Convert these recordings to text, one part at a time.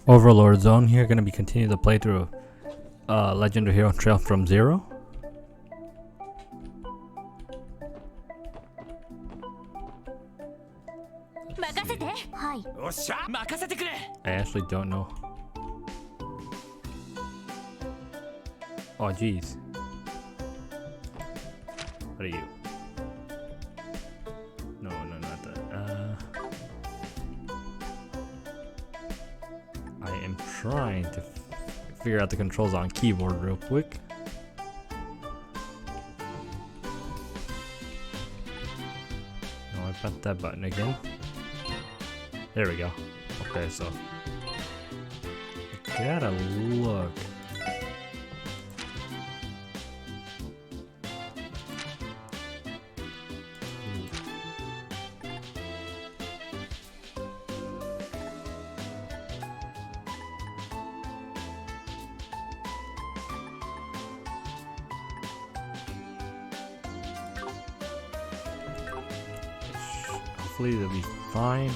Overlord Zone here, gonna be continuing the playthrough of Legend of Hero Trail from Zero. I actually don't know. Oh jeez. What are you? No, not that. I am trying to figure out the controls on keyboard real quick. No, I pressed that button again. There we go. Okay, so I gotta look. Hopefully they'll be fine.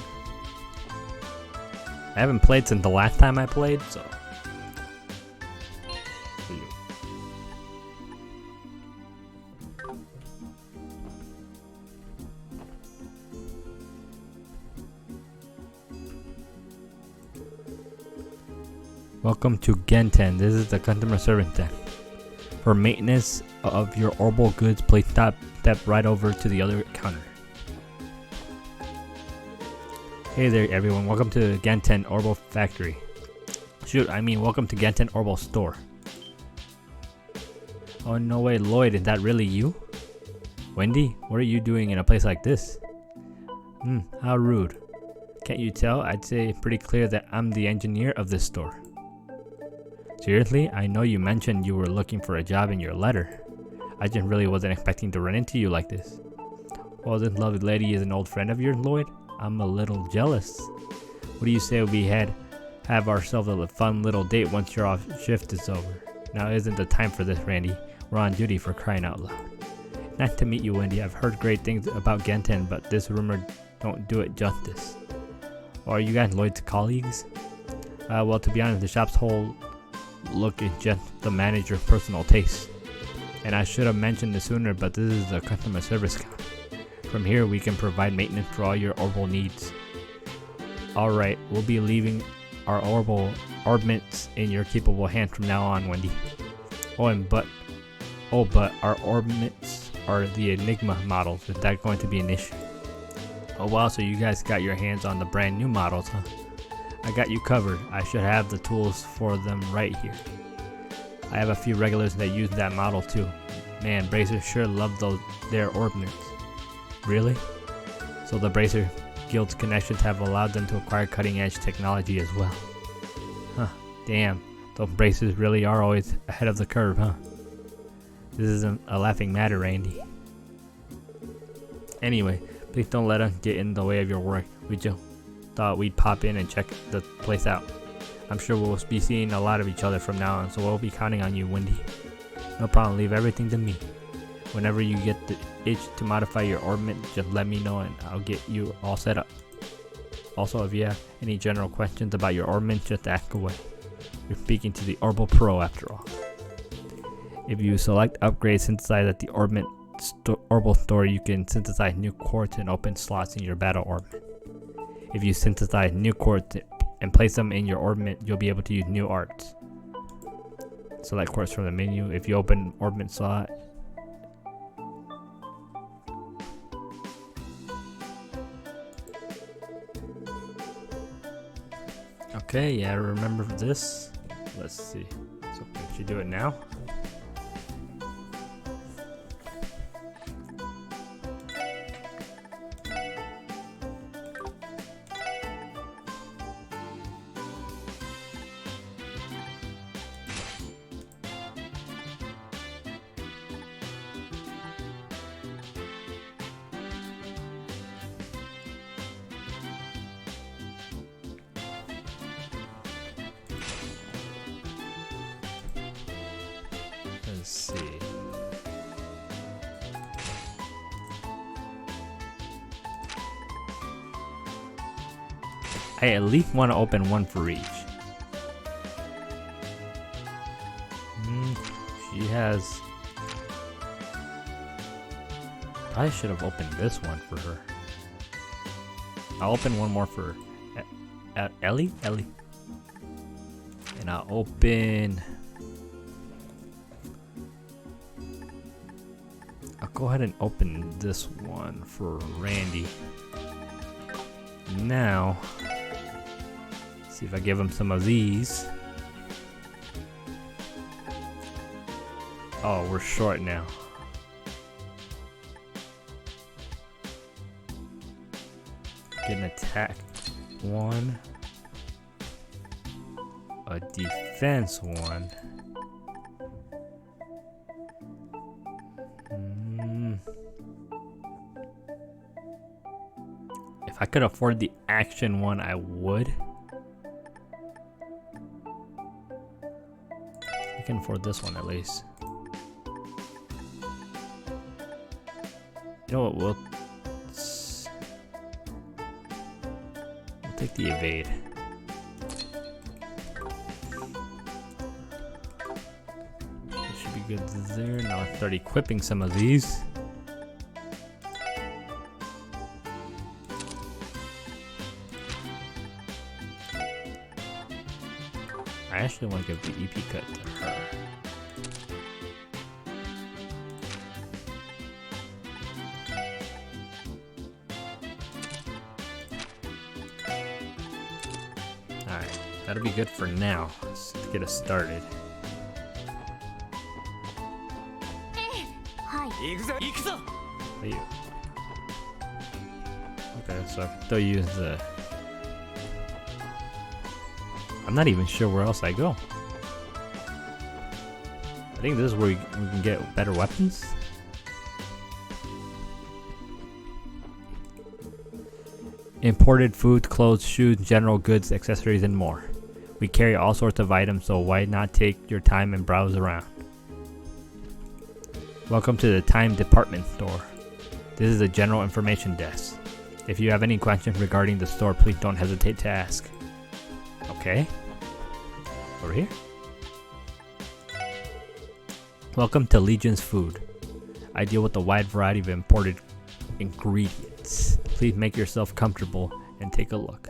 I haven't played since the last time I played, so. Welcome to Genten. This is the customer service desk. For maintenance of your orbital goods, please step right over to the other counter. Hey there everyone, welcome to Genten Orbital Factory. Welcome to Genten Orbital Store. Oh no way, Lloyd, is that really you? Wendy, what are you doing in a place like this? How rude. Can't you tell? I'd say pretty clear that I'm the engineer of this store. Seriously? I know you mentioned you were looking for a job in your letter. I just really wasn't expecting to run into you like this. Oh, this lovely lady is an old friend of yours, Lloyd? I'm a little jealous. What do you say we have ourselves a fun little date once your off shift is over? Now isn't the time for this, Randy. We're on duty, for crying out loud. Nice to meet you, Wendy. I've heard great things about Genten, but this rumor don't do it justice. Or are you guys Lloyd's colleagues? Well, to be honest, the shop's whole look is just the manager's personal taste. And I should have mentioned this sooner, but this is a customer service counter. From here, we can provide maintenance for all your orbital needs. Alright, we'll be leaving our orbital orbments in your capable hands from now on, Wendy. But our orbments are the Enigma models. Is that going to be an issue? Oh wow, so you guys got your hands on the brand new models, huh? I got you covered. I should have the tools for them right here. I have a few regulars that use that model too. Man, Bracers sure love their orbments. Really? So the Bracer Guild's connections have allowed them to acquire cutting-edge technology as well. Huh, damn. Those Bracers really are always ahead of the curve, huh? This isn't a laughing matter, Randy. Anyway, please don't let us get in the way of your work. We just thought we'd pop in and check the place out. I'm sure we'll be seeing a lot of each other from now on, so we'll be counting on you, Wendy. No problem, leave everything to me. Whenever you get the itch to modify your orbment, just let me know and I'll get you all set up. Also, if you have any general questions about your orbment, just ask away. You're speaking to the Orbital Pro after all. If you select Upgrade Synthesize at the Orbital Store, you can synthesize new quartz and open slots in your battle orbment. If you synthesize new quartz and place them in your orbment, you'll be able to use new arts. Select quartz from the menu. If you open orbment slot, okay, yeah, I remember this. Let's see. So can she do it now? Let's see. I at least want to open one for each. has... Probably should have opened this one for her. I'll open one more for Ellie. And I'll open... I'll go ahead and open this one for Randy. Now, see if I give him some of these. Oh, we're short now. Get an attack one, a defense one. If I could afford the action one, I would. I can afford this one at least. You know what? We'll take the evade. It should be good there. Now I start equipping some of these. I actually want to give the EP cut to her. Alright, that'll be good for now. Let's get us started. Hey. Okay, so I can still use the... I'm not even sure where else I go. I think this is where we can get better weapons. Imported food, clothes, shoes, general goods, accessories, and more. We carry all sorts of items, so why not take your time and browse around? Welcome to the Time Department Store. This is the general information desk. If you have any questions regarding the store, please don't hesitate to ask. Okay. Over here. Welcome to Legion's Food. I deal with a wide variety of imported ingredients. Please make yourself comfortable and take a look.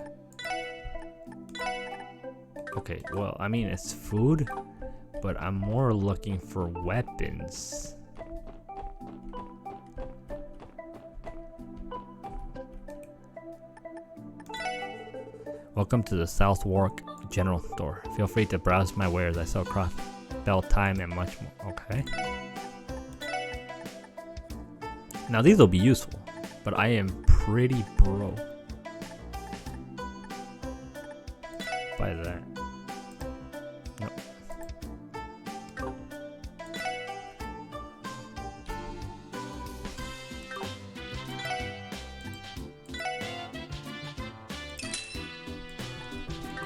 Okay, well, I mean, it's food, but I'm more looking for weapons. Welcome to the South Warwick General Store. Feel free to browse my wares. I sell Crossbell, time, and much more. Okay. Now these will be useful, but I am pretty broke. Buy that. Nope.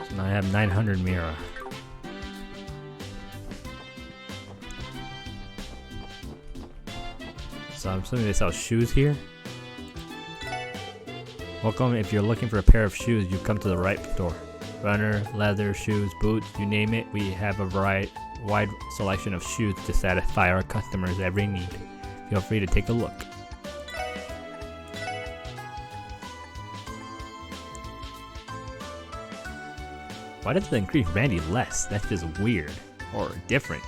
So now I have 900 Mira. So I'm assuming they sell shoes here. Welcome. If you're looking for a pair of shoes, you've come to the right store. Runner, leather, shoes, boots, you name it, we have a wide selection of shoes to satisfy our customers' every need. Feel free to take a look. Why does it increase Randy less? That's just weird. Or different.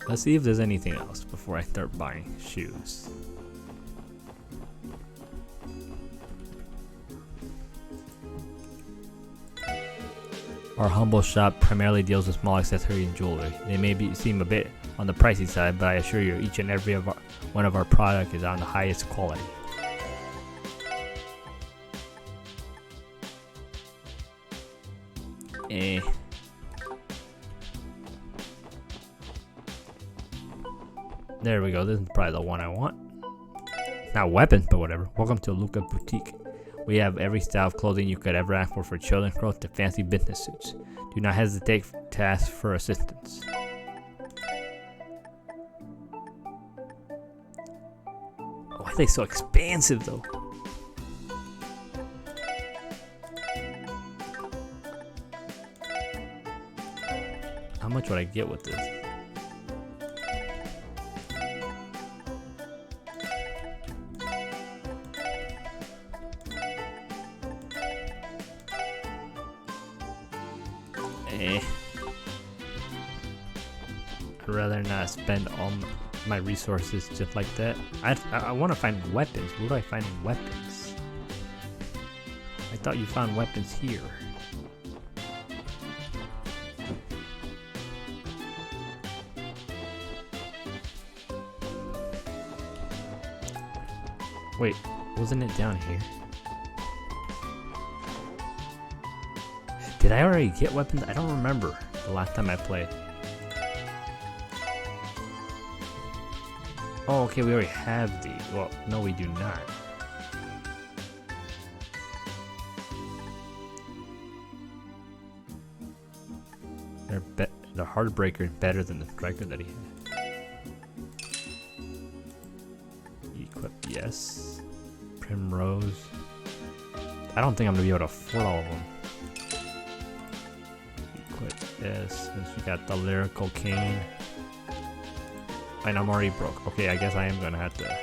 Let's see if there's anything else before I start buying shoes. Our humble shop primarily deals with small accessories and jewelry. They may seem a bit on the pricey side, but I assure you each and every one of our products is on the highest quality. There we go. This is probably the one I want. Not weapons, but whatever. Welcome to Luca Boutique. We have every style of clothing you could ever ask for children's clothes to fancy business suits. Do not hesitate to ask for assistance. Why are they so expansive though? much would I get with this? I'd rather not spend all my resources just like that. I want to find weapons. Where do I find weapons? I thought you found weapons here. Wait, wasn't it down here? Did I already get weapons? I don't remember the last time I played. Oh, okay, we already have these. Well, no, we do not. The Heartbreaker is better than the Striker that he had. Equip, yes. Primrose. I don't think I'm gonna be able to afford all of them. Equip, yes. Since we got the Lyrical Cane. And I'm already broke. Okay, I guess I am gonna have to.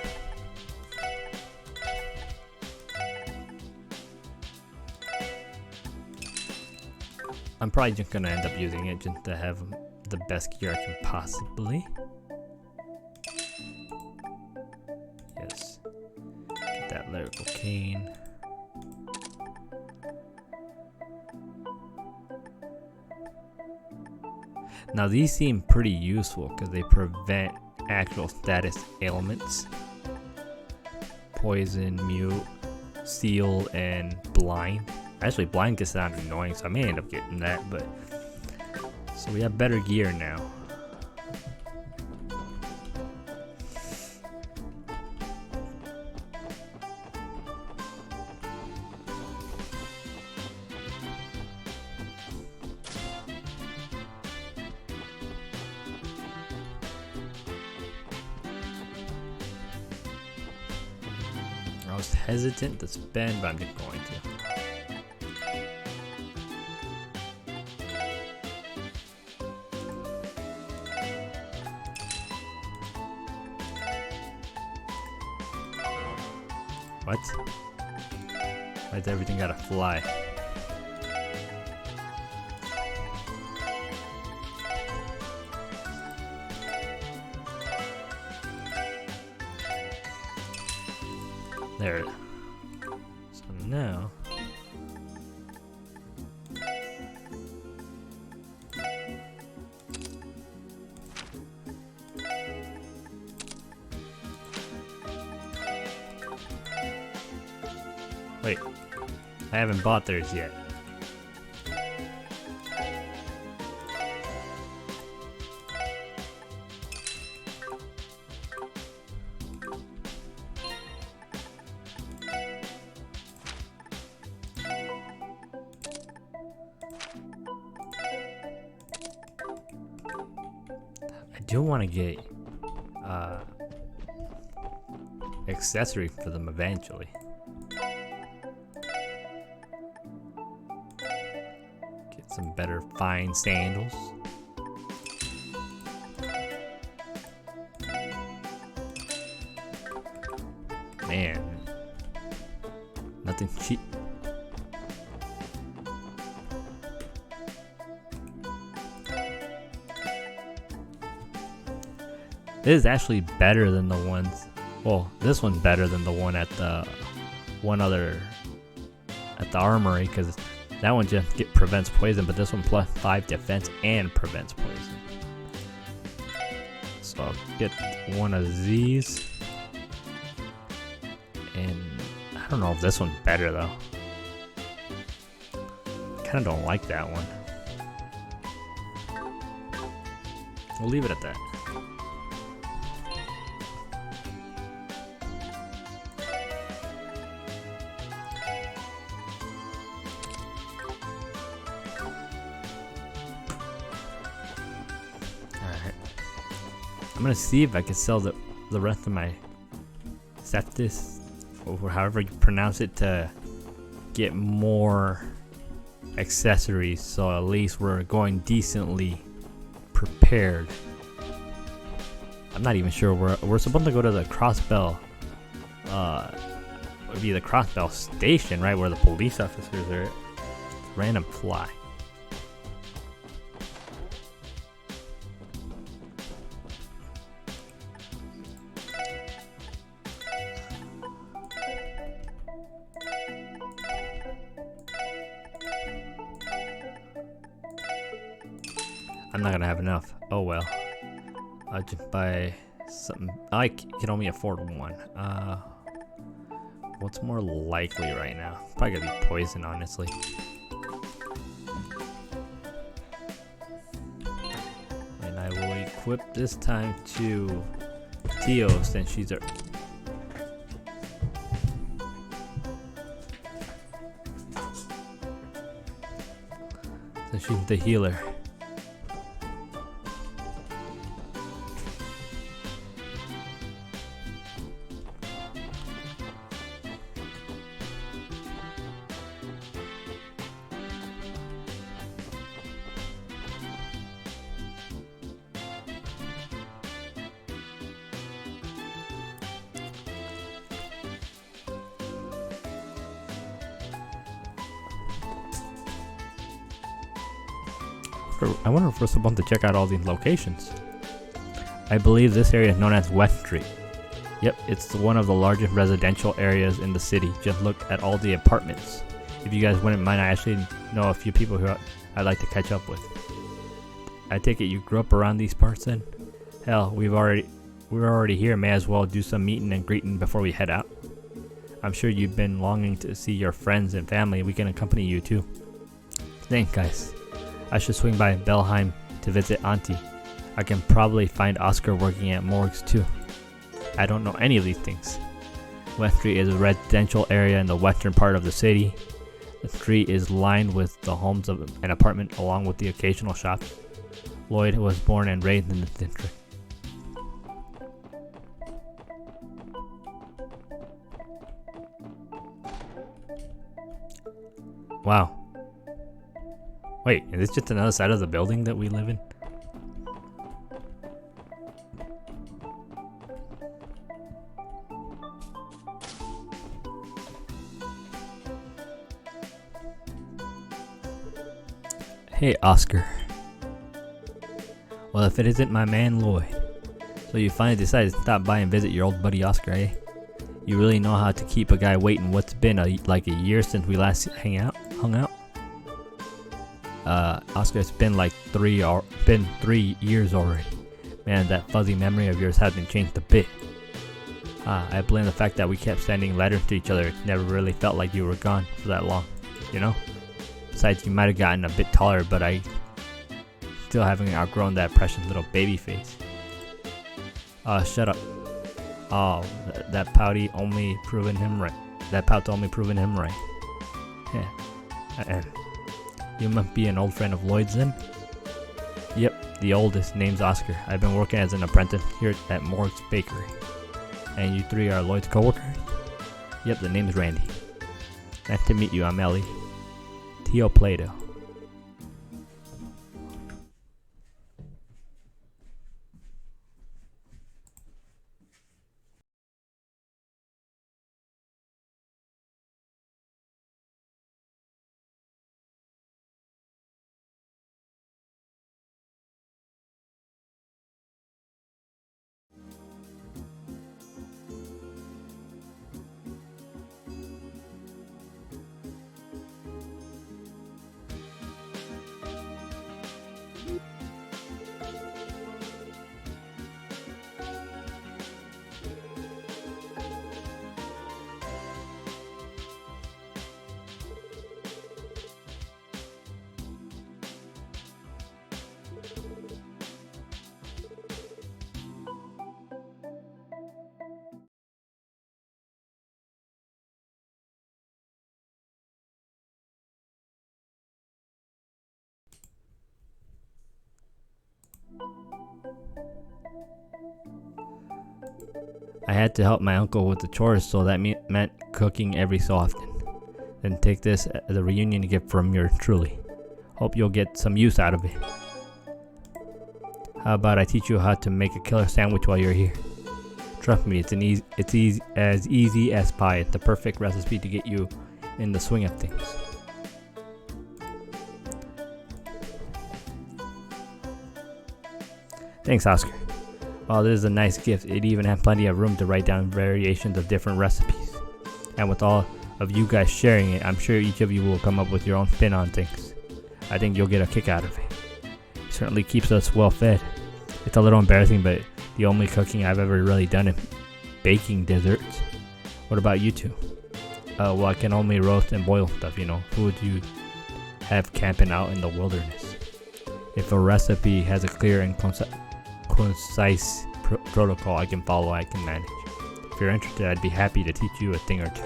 I'm probably just gonna end up using it just to have the best gear I can possibly. Yes. Get that Lyrical Cane. Now these seem pretty useful because they prevent actual status ailments. Poison, mute, seal, and blind. Actually, blind gets sound annoying, so I may end up getting that, but so we have better gear now. I was hesitant to spend, but I'm just going to. What? Why's everything gotta fly? There. So now. Wait, I haven't bought theirs yet. I do want to get accessory for them eventually. Get some better fine sandals. Man, nothing cheap. This is actually better than the ones. Well, this one's better than the one at the at the armory, because that one just prevents poison, but this one plus 5 defense and prevents poison. So I'll get one of these, and I don't know if this one's better though. I kind of don't like that one. We'll leave it at that. I'm gonna see if I can sell the rest of my Septis, or however you pronounce it, to get more accessories, so at least we're going decently prepared. I'm not even sure we're supposed to go to the Crossbell. It would be the Crossbell station, right, where the police officers are. Random fly. I'm not gonna have enough. Oh well. I'll just buy something. I can only afford one. What's more likely right now? Probably gonna be poison, honestly. And I will equip this time to Theo since she's a. Since she's the healer. I wonder if we're supposed to check out all these locations. I believe this area is known as West Street. Yep, it's one of the largest residential areas in the city. Just look at all the apartments. If you guys wouldn't mind, I actually know a few people who I'd like to catch up with. I take it you grew up around these parts then? Hell, we're already here. May as well do some meeting and greeting before we head out. I'm sure you've been longing to see your friends and family. We can accompany you too. Thanks, guys. I should swing by Belheim to visit Auntie. I can probably find Oscar working at morgues too. I don't know any of these things. West Street is a residential area in the western part of the city. The street is lined with the homes of an apartment along with the occasional shops. Lloyd was born and raised in the district. Wow. Wait, is this just another side of the building that we live in? Hey, Oscar. Well, if it isn't my man Lloyd. So you finally decided to stop by and visit your old buddy Oscar, eh? You really know how to keep a guy waiting. What's been like a year since we last hung out? Oscar, it's been like 3 years already. Man, that fuzzy memory of yours hasn't changed a bit. I blame the fact that we kept sending letters to each other. It never really felt like you were gone for that long, you know? Besides, you might have gotten a bit taller, but I still haven't outgrown that precious little baby face. Shut up. Oh, that pout's only proven him right. Yeah. You must be an old friend of Lloyd's then? Yep, the oldest. Name's Oscar. I've been working as an apprentice here at Morgue's Bakery. And you three are Lloyd's co-workers? Yep, the name's Randy. Nice to meet you, I'm Ellie. Theo Plato. I had to help my uncle with the chores, so that meant cooking every so often. Then take this as a reunion gift from yours truly. Hope you'll get some use out of it. How about I teach you how to make a killer sandwich while you're here? Trust me, it's as easy as pie. It's the perfect recipe to get you in the swing of things. Thanks, Oscar. While this is a nice gift, it even has plenty of room to write down variations of different recipes. And with all of you guys sharing it, I'm sure each of you will come up with your own spin on things. I think you'll get a kick out of it. It certainly keeps us well fed. It's a little embarrassing, but the only cooking I've ever really done is baking desserts. What about you two? Well, I can only roast and boil stuff, you know. Who would you have camping out in the wilderness? If a recipe has a clear and concise protocol I can follow, I can manage. If you're interested, I'd be happy to teach you a thing or two.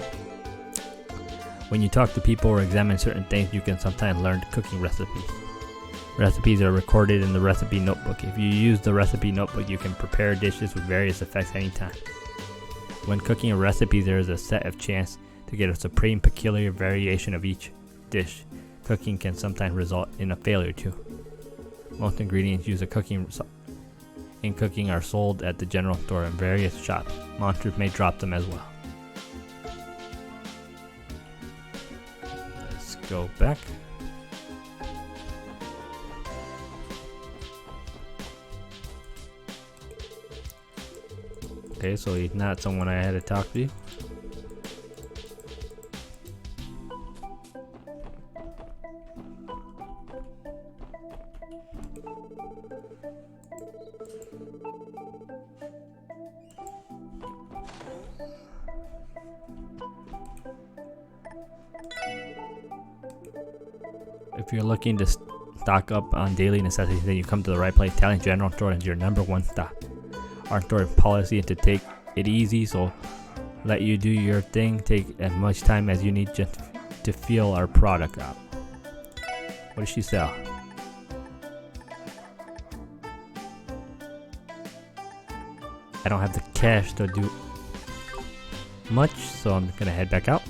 When you talk to people or examine certain things, you can sometimes learn cooking recipes. Recipes are recorded in the recipe notebook. If you use the recipe notebook, you can prepare dishes with various effects anytime. When cooking a recipe, there is a set of chance to get a supreme peculiar variation of each dish. Cooking can sometimes result in a failure too. Most ingredients used in cooking are sold at the general store and various shops. Monsters may drop them as well. Let's go back. Okay, so he's not someone I had to talk to. If you're looking to stock up on daily necessities, then you come to the right place. Italian General Store is your number one stop. Our store policy is to take it easy, so let you do your thing. Take as much time as you need just to feel our product out. What does she sell? I don't have the cash to do much, so I'm gonna head back out.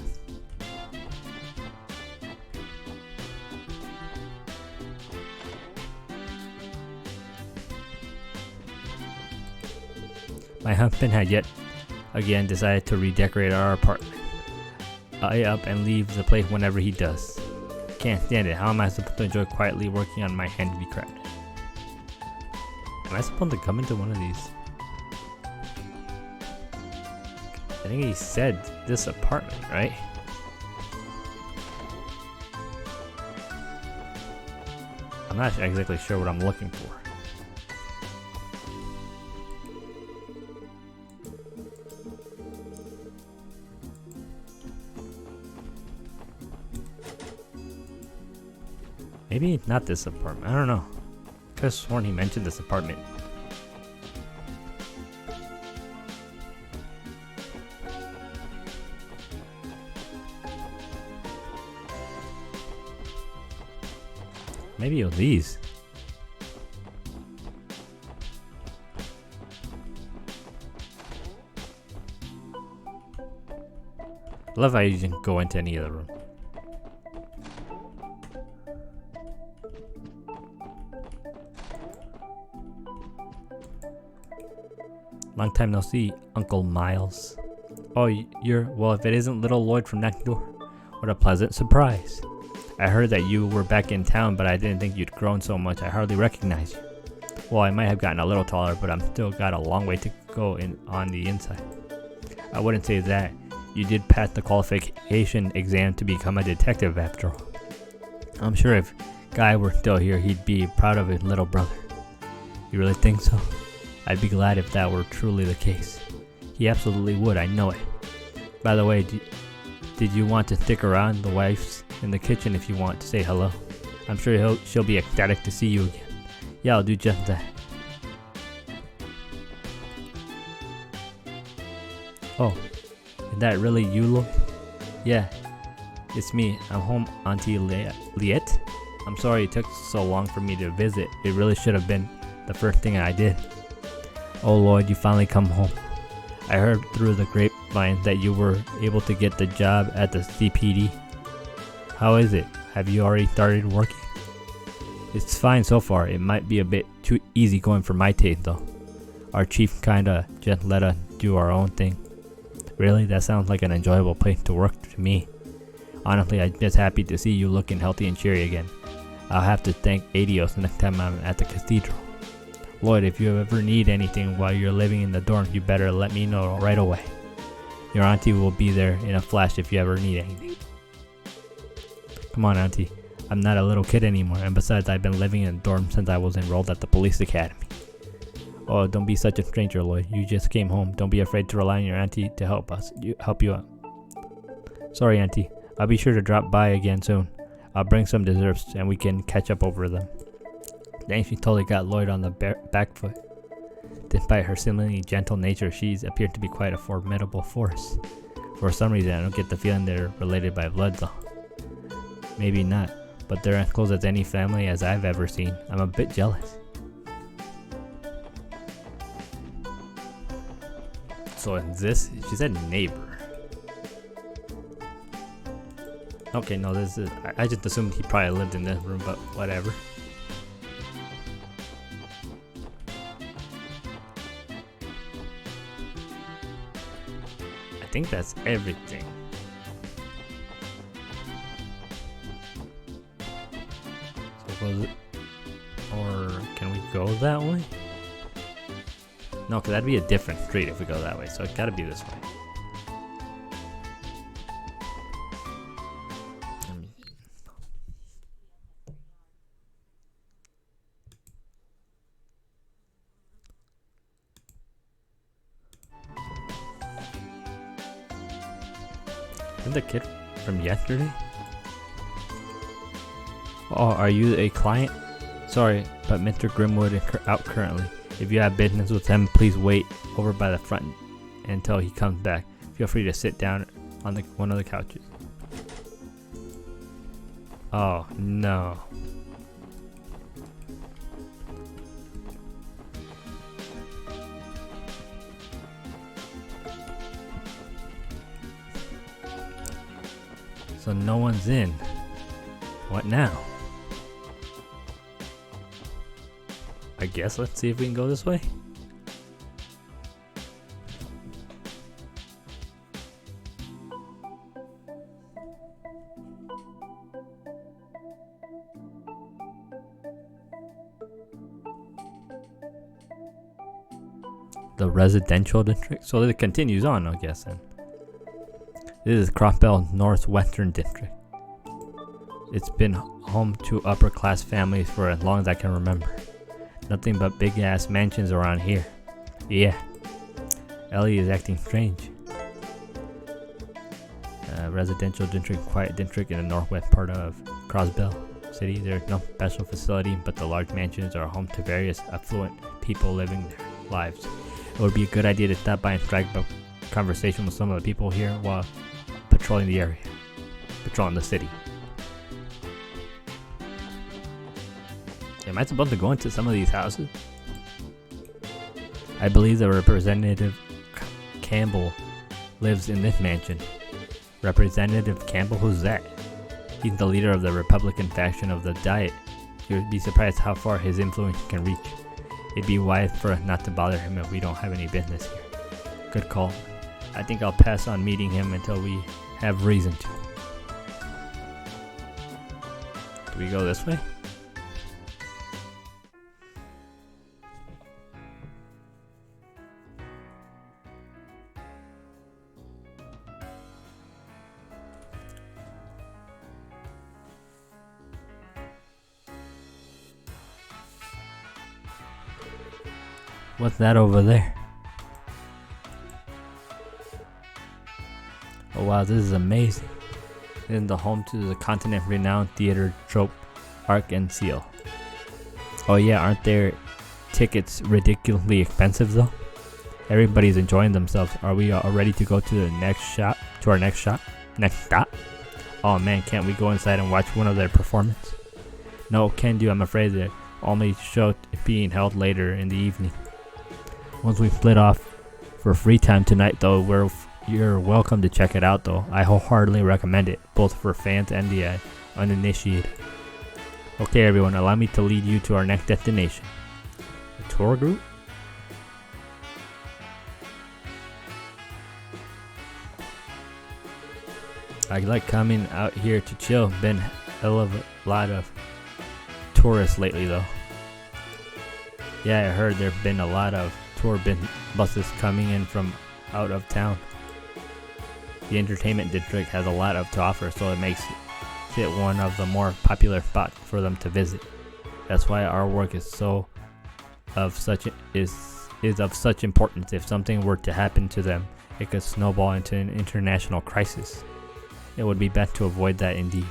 My husband had yet again decided to redecorate our apartment. I up and leave the place whenever he does. Can't stand it. How am I supposed to enjoy quietly working on my handicraft? Am I supposed to come into one of these? I think he said this apartment, right? I'm not exactly sure what I'm looking for. Maybe not this apartment. I don't know. I could have sworn he mentioned this apartment. Maybe it was these. I love how you can go into any other room. Long time no see, Uncle Miles. Oh, well, if it isn't little Lloyd from next door. What a pleasant surprise. I heard that you were back in town, but I didn't think you'd grown so much. I hardly recognize you. Well, I might have gotten a little taller, but I'm still got a long way to go on the inside. I wouldn't say that. You did pass the qualification exam to become a detective after all. I'm sure if Guy were still here, he'd be proud of his little brother. You really think so? I'd be glad if that were truly the case. He absolutely would, I know it. By the way, did you want to stick around? The wife's in the kitchen if you want to say hello. I'm sure she'll be ecstatic to see you again. Yeah, I'll do just that. Oh, is that really you, Lloyd? Yeah, it's me. I'm home, Auntie Liette. I'm sorry it took so long for me to visit. It really should have been the first thing I did. Oh, Lloyd, you finally come home. I heard through the grapevine that you were able to get the job at the CPD. How is it? Have you already started working? It's fine so far. It might be a bit too easy going for my taste though. Our chief kinda just let us do our own thing. Really? That sounds like an enjoyable place to work to me. Honestly, I'm just happy to see you looking healthy and cheery again. I'll have to thank Adios next time I'm at the cathedral. Lloyd, if you ever need anything while you're living in the dorm, you better let me know right away. Your auntie will be there in a flash if you ever need anything. Come on, auntie. I'm not a little kid anymore, and besides, I've been living in a dorm since I was enrolled at the police academy. Oh, don't be such a stranger, Lloyd. You just came home. Don't be afraid to rely on your auntie to help you out. Sorry, auntie. I'll be sure to drop by again soon. I'll bring some desserts, and we can catch up over them. Dang, she totally got Lloyd on the back foot. Despite her seemingly gentle nature, she's appeared to be quite a formidable force. For some reason, I don't get the feeling they're related by blood, though. Maybe not, but they're as close as any family as I've ever seen. I'm a bit jealous. So in this, she said neighbor. Okay, no, this is, I just assumed he probably lived in this room, but whatever. I think that's everything. So was it, or can we go that way? No, because that'd be a different street if we go that way, so it gotta be this way. Isn't the kid from yesterday? Oh, are you a client? Sorry, but Mr. Grimwood is out currently. If you have business with him, please wait over by the front until he comes back. Feel free to sit down on one of the couches. Oh, no. So no one's in. What now? I guess let's see if we can go this way. The residential district. So it continues on, I guess then. This is Crossbell Northwestern District. It's been home to upper class families for as long as I can remember. Nothing but big ass mansions around here. Yeah. Ellie is acting strange. Residential district, quiet district in the northwest part of Crossbell City. There's no special facility, but the large mansions are home to various affluent people living their lives. It would be a good idea to stop by and strike up a conversation with some of the people here while patrolling the area. Patrolling the city. Am I supposed to go into some of these houses? I believe the Representative Campbell lives in this mansion. Representative Campbell? Who's that? He's the leader of the Republican faction of the Diet. You would be surprised how far his influence can reach. It'd be wise for us not to bother him if we don't have any business here. Good call. I think I'll pass on meeting him until we have reason to. Do we go this way? What's that over there? Oh wow, this is amazing. This is the home to the continent-renowned theater troupe Arc and Seal. Oh yeah, aren't their tickets ridiculously expensive though? Everybody's enjoying themselves. Are we all ready to go to the next shop? To our next shop? Next stop? Oh man, can't we go inside and watch one of their performances? No, can do. I'm afraid the only show is being held later in the evening. Once we split off for free time tonight though, you're welcome to check it out though. I wholeheartedly recommend it, both for fans and the uninitiated. Okay everyone, allow me to lead you to our next destination. A tour group? I like coming out here to chill. Been a lot of tourists lately though. Yeah, I heard there've been a lot of tour buses coming in from out of town. The entertainment district has a lot to offer, so it makes it one of the more popular spots for them to visit. That's why our work is of such importance. If something were to happen to them, it could snowball into an international crisis. It would be best to avoid that indeed.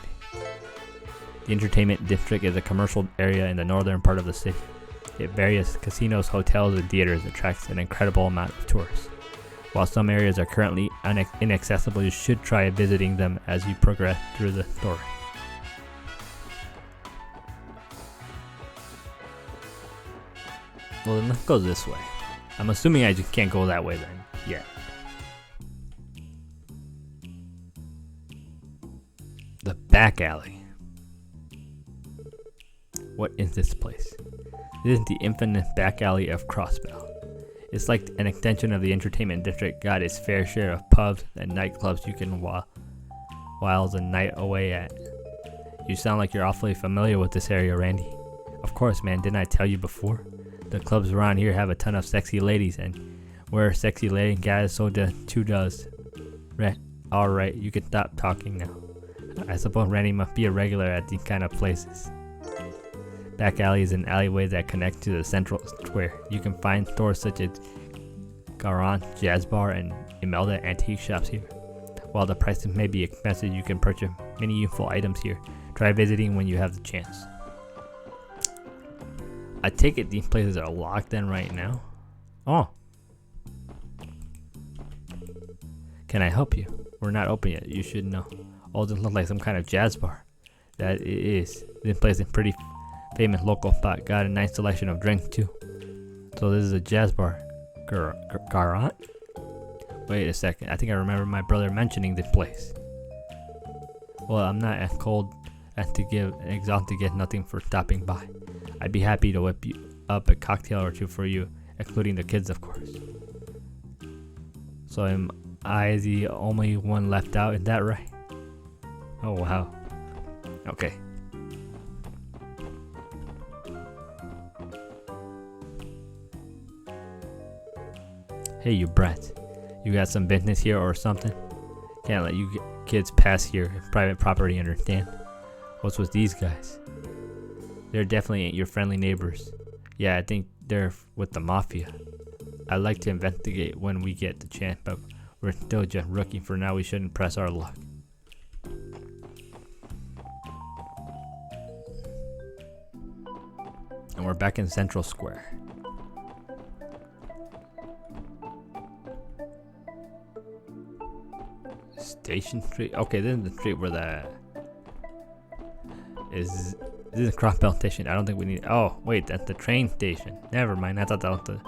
The entertainment district is a commercial area in the northern part of the city. It various casinos, hotels, and theaters attracts an incredible amount of tourists. While some areas are currently inaccessible, you should try visiting them as you progress through the story. Well, then let's go this way. I'm assuming I just can't go that way then. Yeah. The back alley. What is this place? This is the infamous back alley of Crossbell. It's like an extension of the entertainment district. Got its fair share of pubs and nightclubs you can while the night away at. You sound like you're awfully familiar with this area, Randy. Of course, man, didn't I tell you before? The clubs around here have a ton of sexy ladies, and we're a sexy lady guys, so too does. Alright, you can stop talking now. I suppose Randy must be a regular at these kind of places. Back alley is an alleyway that connects to the central square. You can find stores such as Garant, Jazz Bar, and Imelda antique shops here. While the prices may be expensive, you can purchase many useful items here. Try visiting when you have the chance. I take it these places are locked then right now. Oh. Can I help you? We're not open yet, you should know. Oh, this looks like some kind of jazz bar. That it is. This place is pretty famous local spot. Got a nice selection of drinks too. So this is a jazz bar. Garant? Wait a second. I think I remember my brother mentioning this place. Well, I'm not as cold as to give an exhaust to get nothing for stopping by. I'd be happy to whip you up a cocktail or two for you, including the kids, of course. So am I the only one left out? Is that right? Oh wow. Okay. Hey, you brat. You got some business here or something? Can't let you kids pass here. Private property, understand? What's with these guys? They're definitely ain't your friendly neighbors. Yeah, I think they're with the mafia. I'd like to investigate when we get the chance, but we're still just rookie. For now, we shouldn't press our luck. And we're back in Central Square. Station Street? Okay, this is the street where this is a Crossbell station. I don't think we need. Oh, wait, that's the train station. Never mind. I thought that was the.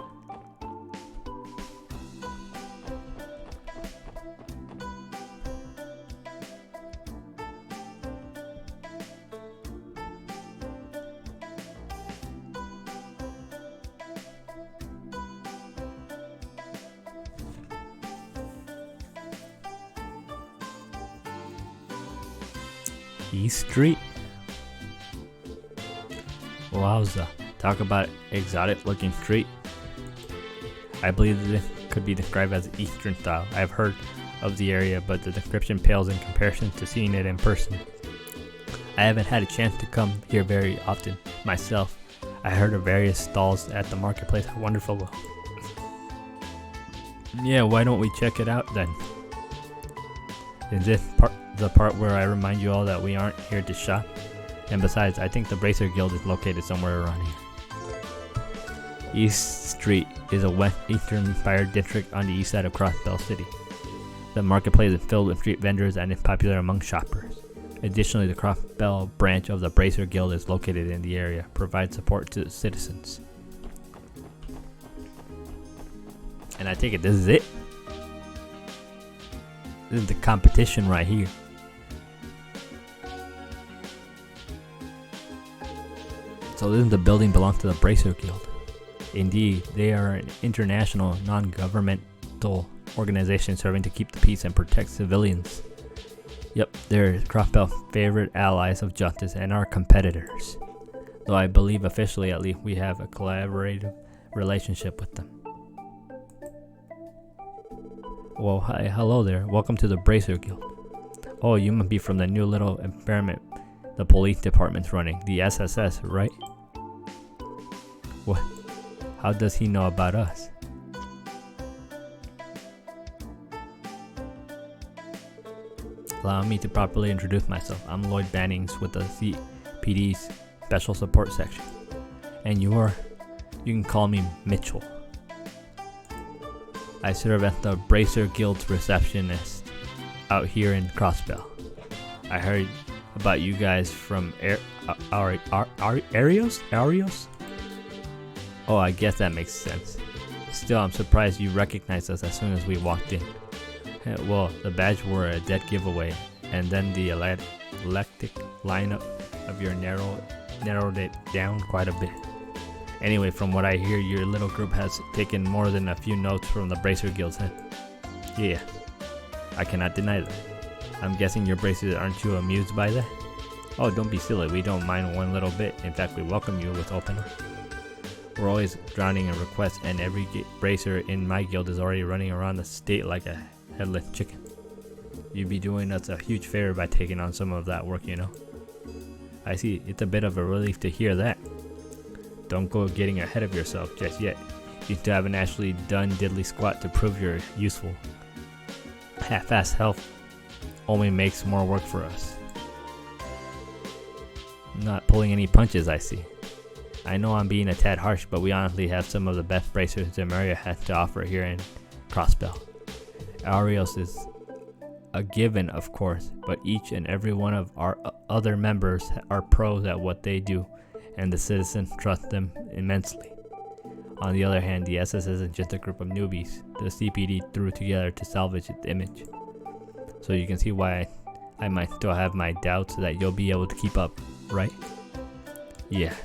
East Street? Wowza. Talk about exotic looking street. I believe this could be described as Eastern style. I've heard of the area, but the description pales in comparison to seeing it in person. I haven't had a chance to come here very often myself. I heard of various stalls at the marketplace are wonderful. Yeah, why don't we check it out then? Is this the part where I remind you all that we aren't here to shop? And besides, I think the Bracer Guild is located somewhere around here. East Street is a West Eastern inspired district on the east side of Crossbell City. The marketplace is filled with street vendors and is popular among shoppers. Additionally, the Crossbell branch of the Bracer Guild is located in the area, provides support to the citizens. And I take it this is it. This is the competition right here. So this the building belongs to the Bracer Guild. Indeed, they are an international, non-governmental organization serving to keep the peace and protect civilians. Yep, they're Crossbell's favorite allies of justice and our competitors. Though I believe officially at least we have a collaborative relationship with them. Well, hi, hello there. Welcome to the Bracer Guild. Oh, you must be from the new little experiment the police department's running, the SSS, right? What? How does he know about us? Allow me to properly introduce myself. I'm Lloyd Bannings with the CPD's Special Support Section. And you can call me Mitchell. I serve as the Bracer Guild's receptionist out here in Crossbell. I heard about you guys from Arios? Oh, I guess that makes sense. Still, I'm surprised you recognized us as soon as we walked in. Well, the badge were a dead giveaway, and then the electric lineup of your narrowed it down quite a bit. Anyway, from what I hear, your little group has taken more than a few notes from the Bracer Guilds, huh? Yeah, I cannot deny that. I'm guessing your bracers aren't you amused by that? Oh, don't be silly, we don't mind one little bit. In fact, we welcome you with open arms. We're always drowning in requests, and every bracer in my guild is already running around the state like a headless chicken. You'd be doing us a huge favor by taking on some of that work, you know. I see, it's a bit of a relief to hear that. Don't go getting ahead of yourself just yet. You still haven't actually done diddly squat to prove you're useful. Half-assed help only makes more work for us. Not pulling any punches, I see. I know I'm being a tad harsh, but we honestly have some of the best bracers the area has to offer here in Crossbell. Arios is a given, of course, but each and every one of our other members are pros at what they do, and the citizens trust them immensely. On the other hand, the SS isn't just a group of newbies the CPD threw together to salvage its image. So you can see why I might still have my doubts that you'll be able to keep up, right? Yeah.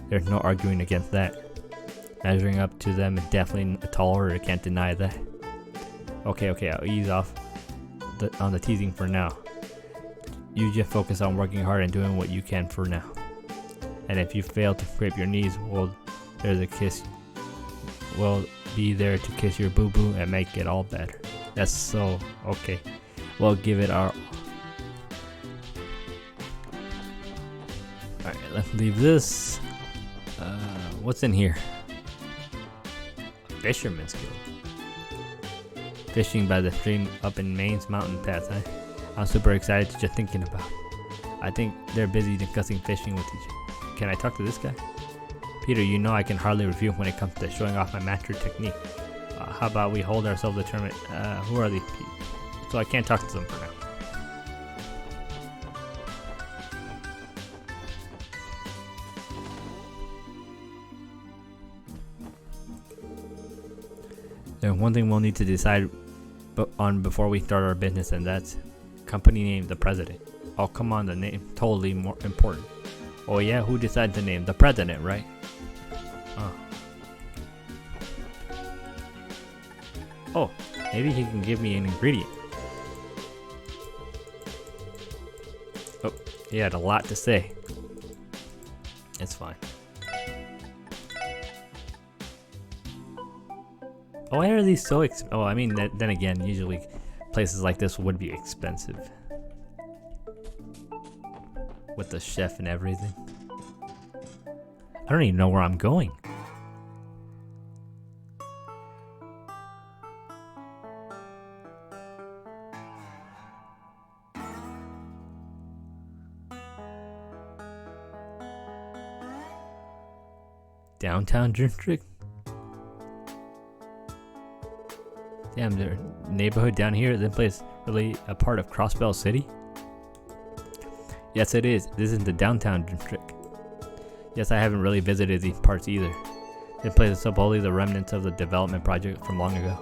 There's no arguing against that. Measuring up to them is definitely a tall order, can't deny that. Okay, I'll ease off on the teasing for now. You just focus on working hard and doing what you can for now. And if you fail to scrape your knees, we'll be there to kiss your boo-boo and make it all better. That's so okay. We'll give it our... Alright, let's leave this. What's in here? Fisherman's Guild. Fishing by the stream up in Maine's mountain pass, huh? I'm super excited just thinking about it. I think they're busy discussing fishing with each other. Can I talk to this guy? Peter, you know I can hardly refuse when it comes to showing off my master technique. How about we hold ourselves a tournament? Who are these people? So I can't talk to them for now. There's one thing we'll need to decide on before we start our business, and that's company name, the president. Oh, come on, the name, totally more important. Oh yeah, who decided the name? The president, right? Oh, maybe he can give me an ingredient. Oh, he had a lot to say. It's fine. Oh, why are these so expensive? Oh, I mean, then again, usually places like this would be expensive. With the chef and everything. I don't even know where I'm going. Downtown district? Damn, their neighborhood down here, this place really a part of Crossbell City? Yes, it is. This is the downtown district. Yes, I haven't really visited these parts either. This place is supposedly the remnants of the development project from long ago.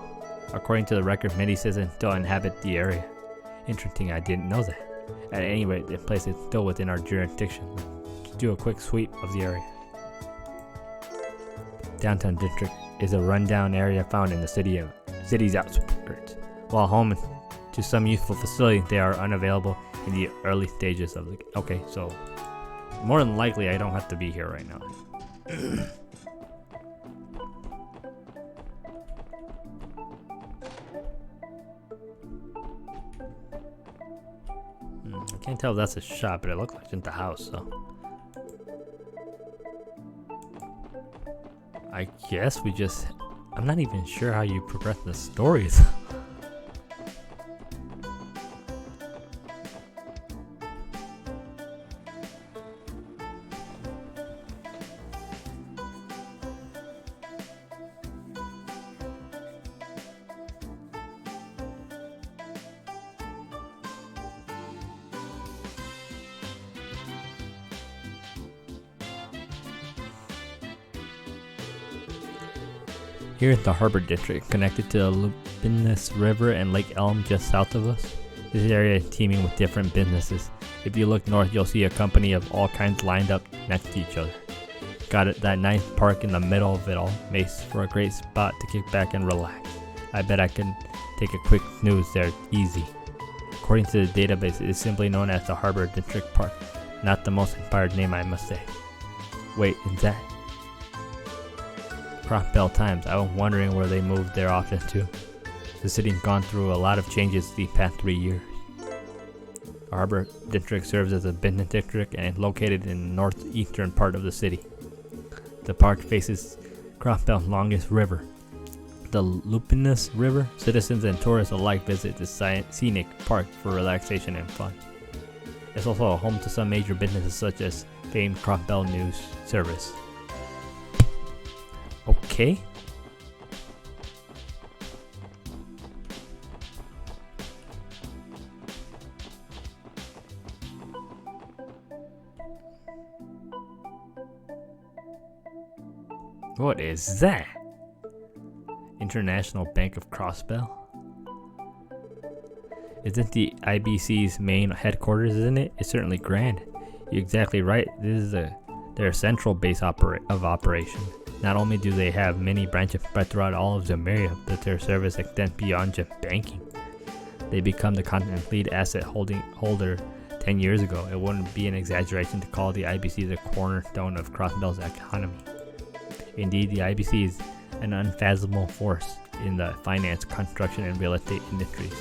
According to the record, many citizens still inhabit the area. Interesting, I didn't know that. At any rate, this place is still within our jurisdiction. Let's do a quick sweep of the area. downtown district is a rundown area found in the city's outskirts. While home to some useful facilities, they are unavailable in the early stages of the. Okay, so more than likely, I don't have to be here right now. I can't tell if that's a shop, but it looks like it's in the house, so. I guess we just. I'm not even sure how you progress the stories. Here in the Harbor District, connected to the Lupinus River and Lake Elm just south of us, this area is teeming with different businesses. If you look north, you'll see a company of all kinds lined up next to each other. Got that nice park in the middle of it all, makes for a great spot to kick back and relax. I bet I can take a quick snooze there easy. According to the database, it is simply known as the Harbor District Park. Not the most inspired name, I must say. Wait, is that Crossbell Times? I was wondering where they moved their office to. The city's gone through a lot of changes these past 3 years. The Harbor District serves as a business district and is located in the northeastern part of the city. The park faces Crossbell's longest river, the Lupinus River. Citizens and tourists alike visit the scenic park for relaxation and fun. It's also a home to some major businesses such as famed Crossbell News Service. Okay. What is that? International Bank of Crossbell? Isn't the IBC's main headquarters, isn't it? It's certainly grand. You're exactly right. This is their central base of operation. Not only do they have many branches spread throughout all of Zemeria, but their service extends beyond just banking. They become the continent's lead asset holder 10 years ago. It wouldn't be an exaggeration to call the IBC the cornerstone of Crossbell's economy. Indeed, the IBC is an unfathomable force in the finance, construction, and real estate industries.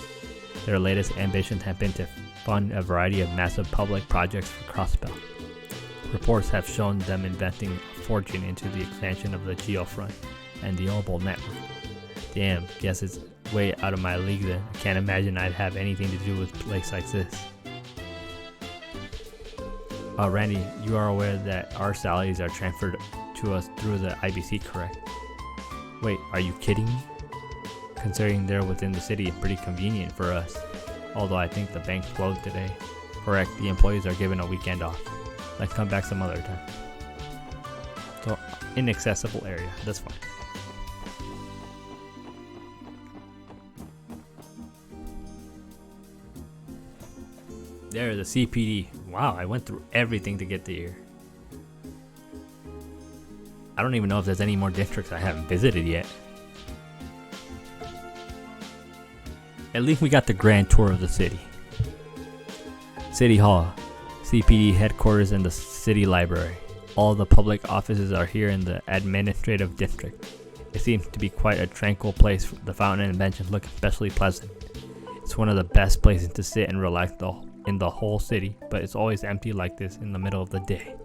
Their latest ambitions have been to fund a variety of massive public projects for Crossbell. Reports have shown them investing a fortune into the expansion of the geofront and the orbital network. Damn, guess it's way out of my league then. I can't imagine I'd have anything to do with a place like this. Randy, you are aware that our salaries are transferred to us through the IBC, correct? Wait, are you kidding me? Considering they're within the city, it's pretty convenient for us. Although I think the bank's closed today. Correct, the employees are given a weekend off. Let's come back some other time. So, inaccessible area, that's fine. There, the CPD. Wow, I went through everything to get to here. I don't even know if there's any more districts I haven't visited yet. At least we got the grand tour of the city. City Hall, CPD headquarters, and the city library. All the public offices are here in the administrative district. It seems to be quite a tranquil place. The fountain and benches look especially pleasant. It's one of the best places to sit and relax in the whole city, but it's always empty like this in the middle of the day.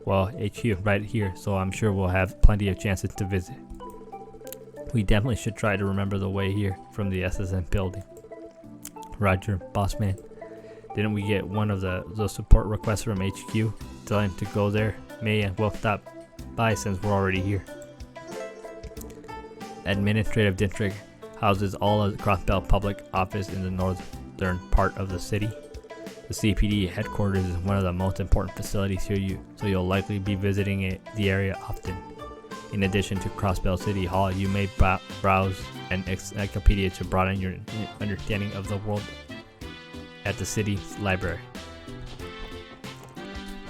Well, HQ is right here, so I'm sure we'll have plenty of chances to visit. We definitely should try to remember the way here from the SSN building. Roger, boss man. Didn't we get one of those support requests from HQ? Tell him to go there. May and we'll stop by since we're already here. Administrative district houses all of the Crossbell public office in the northern part of the city. The CPD headquarters is one of the most important facilities here, so you'll likely be visiting the area often. In addition to Crossbell City Hall, you may browse an encyclopedia to broaden your understanding of the world at the city's library.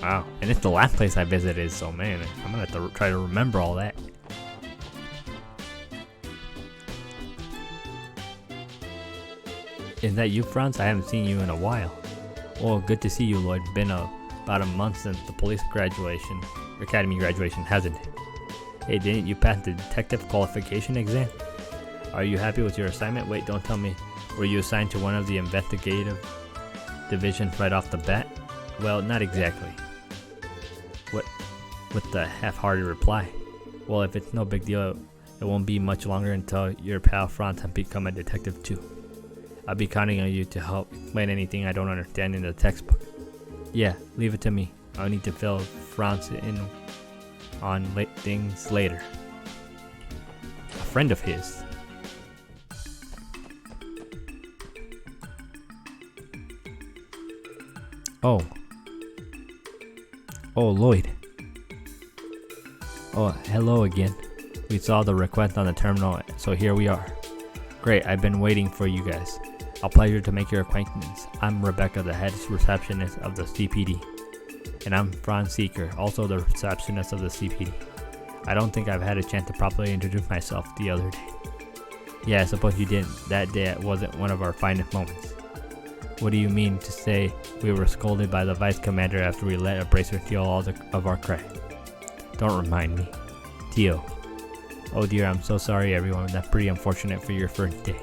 Wow, and it's the last place I visited, so man, I'm gonna have to try to remember all that. Is that you, Franz? I haven't seen you in a while. Well, good to see you, Lloyd. Been about a month since the police academy graduation, hasn't it? Hey, didn't you pass the detective qualification exam? Are you happy with your assignment? Wait, don't tell me. Were you assigned to one of the investigative divisions right off the bat? Well, not exactly. What? With the half-hearted reply. Well, if it's no big deal, it won't be much longer until your pal Franz has become a detective too. I'll be counting on you to help explain anything I don't understand in the textbook. Yeah, leave it to me. I'll need to fill Franz in on things later. A friend of his. Oh, Lloyd. Oh, hello again. We saw the request on the terminal, so here we are. Great, I've been waiting for you guys. A pleasure to make your acquaintance. I'm Rebecca, the head receptionist of the CPD. And I'm Franz Seeker, also the receptionist of the CPD. I don't think I've had a chance to properly introduce myself the other day. Yeah, I suppose you didn't. That day wasn't one of our finest moments. What do you mean to say we were scolded by the vice commander after we let a bracer steal all of our credit? Don't remind me. Tio. Oh dear, I'm so sorry everyone. That's pretty unfortunate for your first day.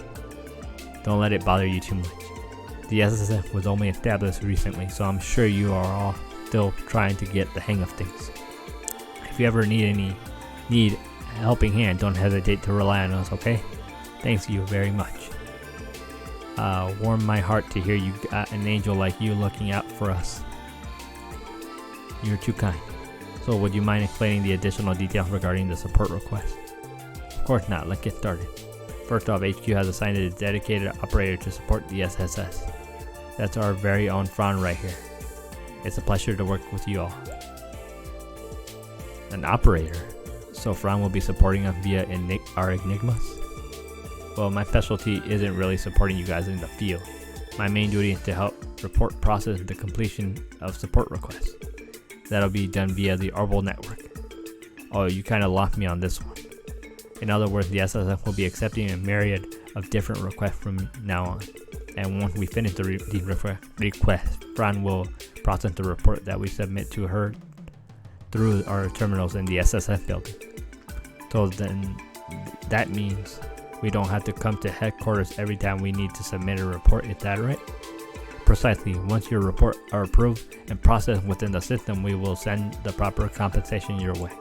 Don't let it bother you too much. The SSF was only established recently, so I'm sure you are all still trying to get the hang of things. If you ever need a helping hand, don't hesitate to rely on us, okay? Thanks you very much. Warmed my heart to hear you got an angel like you looking out for us. You're too kind. So would you mind explaining the additional details regarding the support request? Of course not, let's get started. First off, HQ has assigned a dedicated operator to support the SSS. That's our very own Fran right here. It's a pleasure to work with you all. An operator? So Fran will be supporting us via our Enigmas? Well, my specialty isn't really supporting you guys in the field. My main duty is to help report process the completion of support requests. That'll be done via the Orbital network. Oh, you kind of lost me on this one. In other words, the SSF will be accepting a myriad of different requests from now on. And once we finish the request, Fran will process the report that we submit to her through our terminals in the SSF building. So then that means we don't have to come to headquarters every time we need to submit a report, is that right? Precisely. Once your report are approved and processed within the system, we will send the proper compensation your way.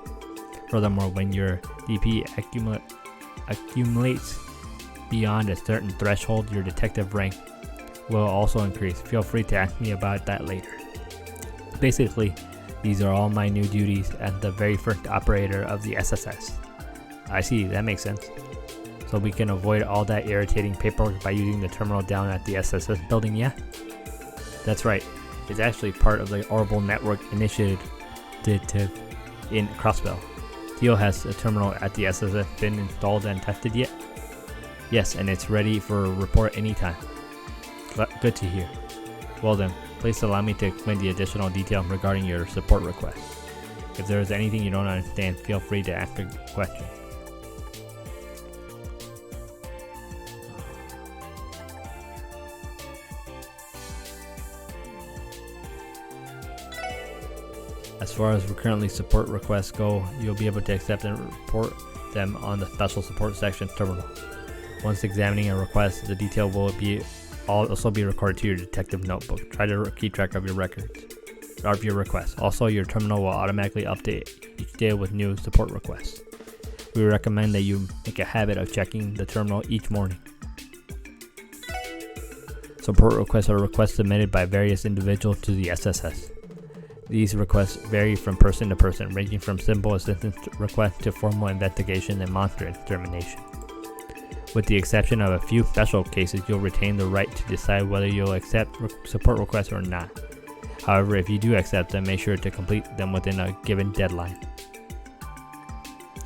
Furthermore, when your DP accumulates beyond a certain threshold, your detective rank will also increase. Feel free to ask me about that later. Basically, these are all my new duties as the very first operator of the SSS. I see, that makes sense. So we can avoid all that irritating paperwork by using the terminal down at the SSS building, yeah? That's right. It's actually part of the Orbital Network initiative in Crossbell. Theo, has a terminal at the SSS been installed and tested yet? Yes, and it's ready for a report anytime. Good to hear. Well then, please allow me to explain the additional details regarding your support request. If there is anything you don't understand, feel free to ask a question. As far as currently support requests go, you'll be able to accept and report them on the special support section terminal. Once examining a request, the detail will also be recorded to your detective notebook. Try to keep track of your records of your requests. Also, your terminal will automatically update each day with new support requests. We recommend that you make a habit of checking the terminal each morning. Support requests are requests submitted by various individuals to the SSS. These requests vary from person to person, ranging from simple assistance requests to formal investigation and monster extermination. With the exception of a few special cases, you'll retain the right to decide whether you'll accept support requests or not. However, if you do accept them, make sure to complete them within a given deadline.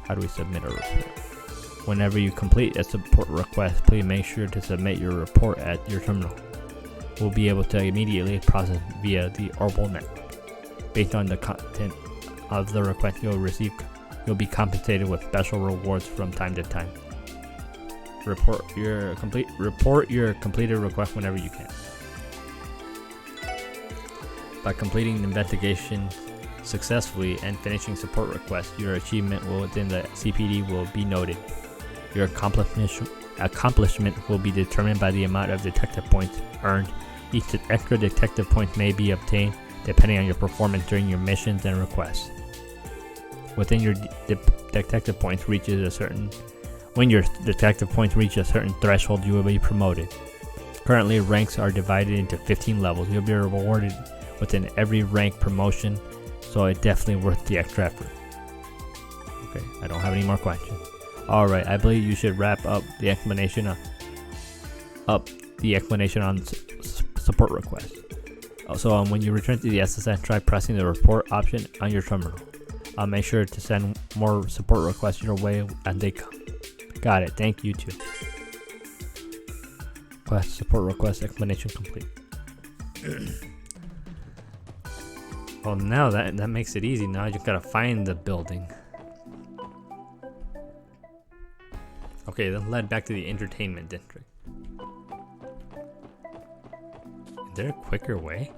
How do we submit a report? Whenever you complete a support request, please make sure to submit your report at your terminal. We'll be able to immediately process via the Orbital network. Based on the content of the request you'll receive, you'll be compensated with special rewards from time to time. report your completed request whenever you can. By completing the investigation successfully and finishing support requests, your achievement within the CPD will be noted. Your accomplishment will be determined by the amount of detective points earned. Each extra detective point may be obtained depending on your performance during your missions and requests. When your detective points reach a certain threshold, you will be promoted. Currently, ranks are divided into 15 levels. You'll be rewarded within every rank promotion, so it's definitely worth the extra effort. Okay, I don't have any more questions. Alright, I believe you should wrap up the explanation on support requests. So when you return to the SSN, try pressing the report option on your terminal. I'll make sure to send more support requests your way as they come. Got it, thank you too. Support request explanation complete. Well, now that makes it easy. Now I just gotta find the building. Okay, then led back to the entertainment district. Is there a quicker way?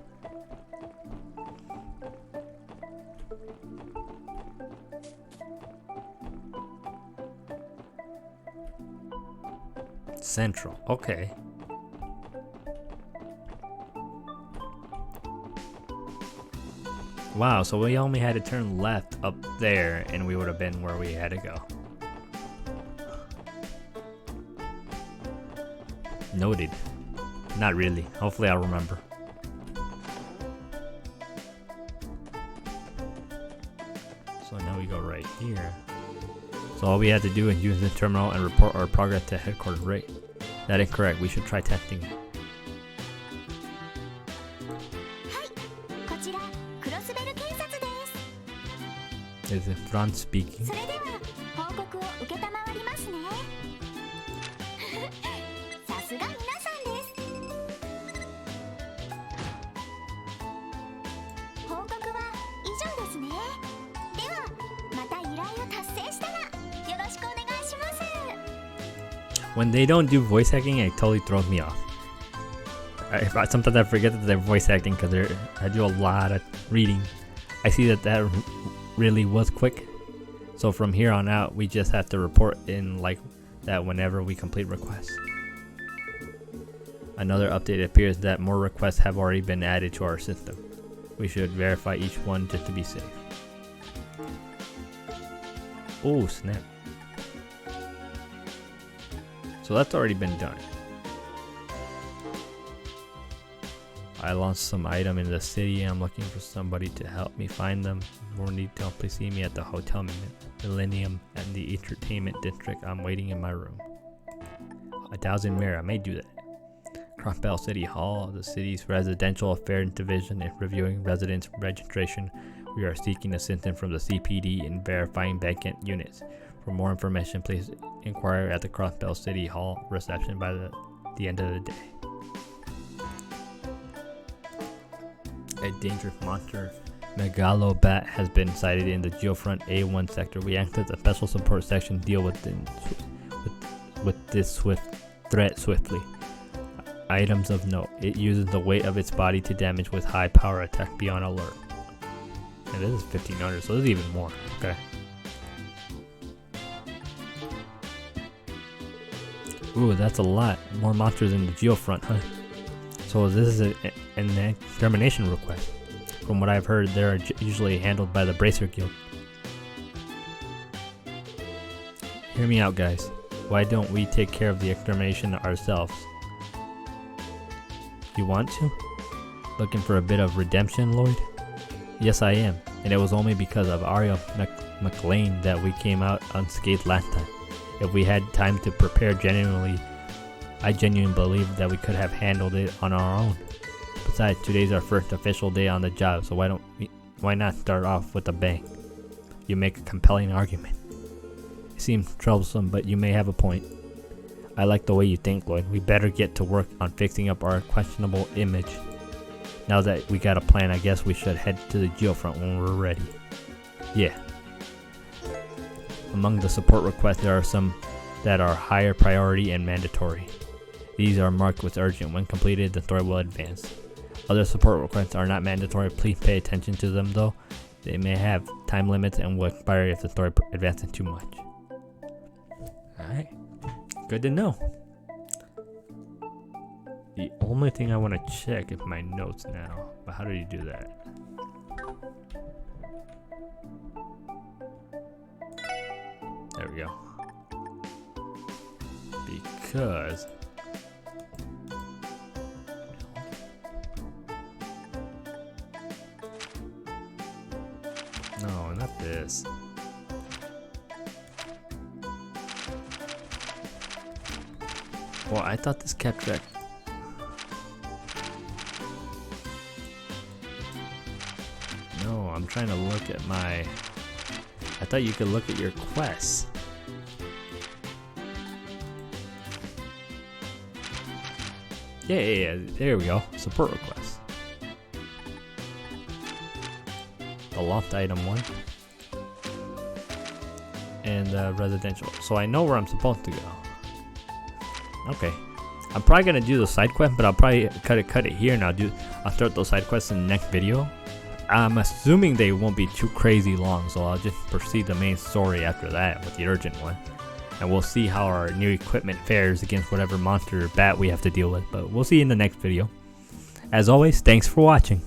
Central, okay. Wow, so we only had to turn left up there and we would have been where we had to go. Noted. Not really. Hopefully I'll remember. So now we go right here. So all we had to do is use the terminal and report our progress to headquarters, right? That is correct. We should try testing it. Is it Franz speaking? When they don't do voice acting, it totally throws me off. Sometimes I forget that they're voice acting because I do a lot of reading. I see that really was quick. So from here on out, we just have to report in like that whenever we complete requests. Another update appears that more requests have already been added to our system. We should verify each one just to be safe. Oh snap. So that's already been done. I lost some item in the city. I'm looking for somebody to help me find them. More detail, please see me at the Hotel Millennium and the Entertainment District. I'm waiting in my room. 1000 Mirror, I may do that. Crossbell City Hall, the city's residential affairs division, is reviewing residents' registration. We are seeking assistance from the CPD in verifying vacant units. For more information, please inquire at the Crossbell City Hall reception by the end of the day. A dangerous monster, Megalobat, has been sighted in the Geofront A1 sector. We acted as a special support section to deal with this threat swiftly. Items of note: it uses the weight of its body to damage with high power attack. Be on alert. And this is 1500, so this is even more. Okay. Ooh, that's a lot. More monsters in the Geofront, huh? So this is an extermination request. From what I've heard, they're usually handled by the Bracer Guild. Hear me out, guys. Why don't we take care of the extermination ourselves? You want to? Looking for a bit of redemption, Lloyd? Yes, I am. And it was only because of Ariel McLean that we came out unscathed last time. If we had time to prepare I genuinely believe that we could have handled it on our own. Besides, today's our first official day on the job, so why not start off with a bang? You make a compelling argument. It seems troublesome, but you may have a point. I like the way you think, Lloyd. We better get to work on fixing up our questionable image. Now that we got a plan, I guess we should head to the Geofront when we're ready. Yeah. Among the support requests, there are some that are higher priority and mandatory. These are marked with urgent. When completed, the story will advance. Other support requests are not mandatory. Please pay attention to them though. They may have time limits and will expire if the story advances too much. Alright, good to know. The only thing I want to check is my notes now. But how do you do that? There we go. Because no, not this. Well, I thought this kept track. No, I'm trying to look at my. I thought you could look at your quests. Yeah. There we go. Support requests. The loft item 1. And residential. So I know where I'm supposed to go. Okay. I'm probably gonna do the side quest, but I'll probably cut it here, and I'll start those side quests in the next video. I'm assuming they won't be too crazy long, so I'll just proceed the main story after that with the urgent one. And we'll see how our new equipment fares against whatever monster or bat we have to deal with. But we'll see in the next video. As always, thanks for watching.